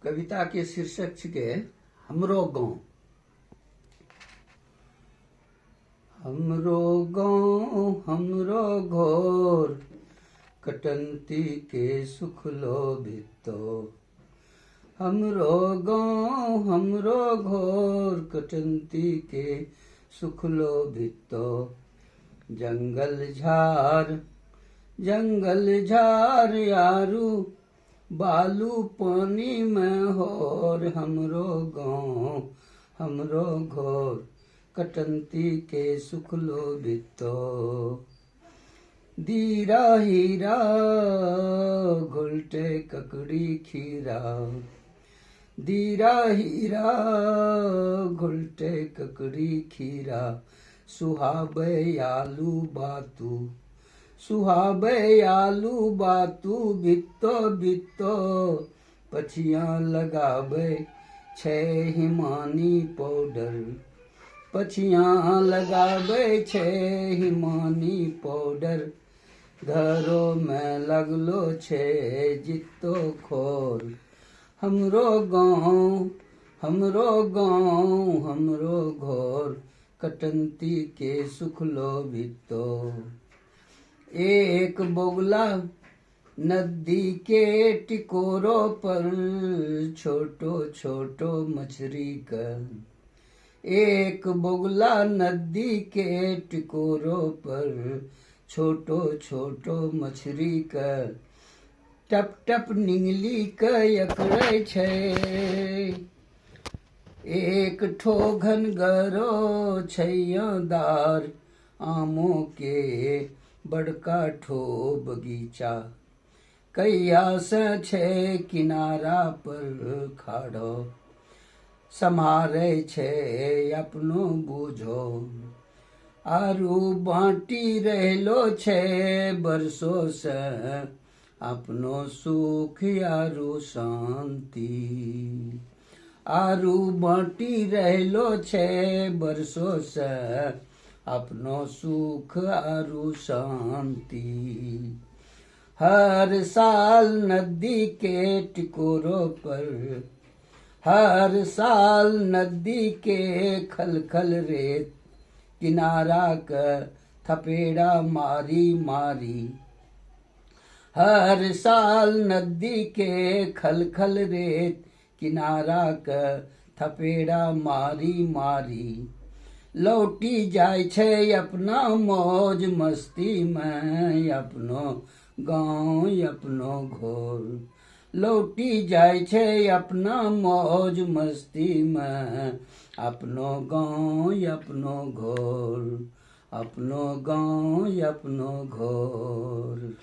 कविता के शीर्षक छिके हमरो गाँव। हमरो गाँव हमरो घोर कटंती के सुख लोभितो। हमरो गाँव हमरो घोर कटंती के सुख लोभितो। जंगल झार यारू बालू पानी में होर। हमरो गाँव हमरो घोर कटंती के सुख लोभितो। दीरा हीरा घुलटे ककड़ी खीरा। दीरा हीरा घुलटे ककड़ी खीरा। सुहाबे आलू बातू सुहाबे आलू बातू। बित्तो बित्तो पछिया लगाबे छे हिमानी पाउडर। पछिया लगाबे छे हिमानी पाउडर। घरों में लगलो छे जित्तो खोर। हमरो गाँव हमरो गाँव हमरो घोर कटंती के सुख लोभितो। एक बोगला नदी के टिकोरो पर छोटो छोटो मछली का। एक बोगला नदी के टिकोरो पर छोटो छोटो मछली का। टप टप निंगली का यकड़े छे। एक ठो घनगरो छैयादार आमो के बड़का ठो बगीचा। कैया से छे किनारा पर खाड़ो। समारे छे अपनो बूझो। आरू बाटी रहलो छे बरसों से अपनो सुख आरू शांति। आरू बाटी रहलो छे बरसों से अपनो सुख आरू शांति। हर साल नदी के टिकोरो पर हर साल नदी के खलखल रेत किनारा का थपेड़ा मारी मारी। हर साल नदी के खलखल रेत किनारा का थपेड़ा मारी मारी। लौटी जाय छे अपना मौज मस्ती में अपनो गाँव अपनो घोर। लौटी जाय छे अपना मौज मस्ती में अपनो गाँव अपनो घोर। अपनो गाँव अपनो घोर।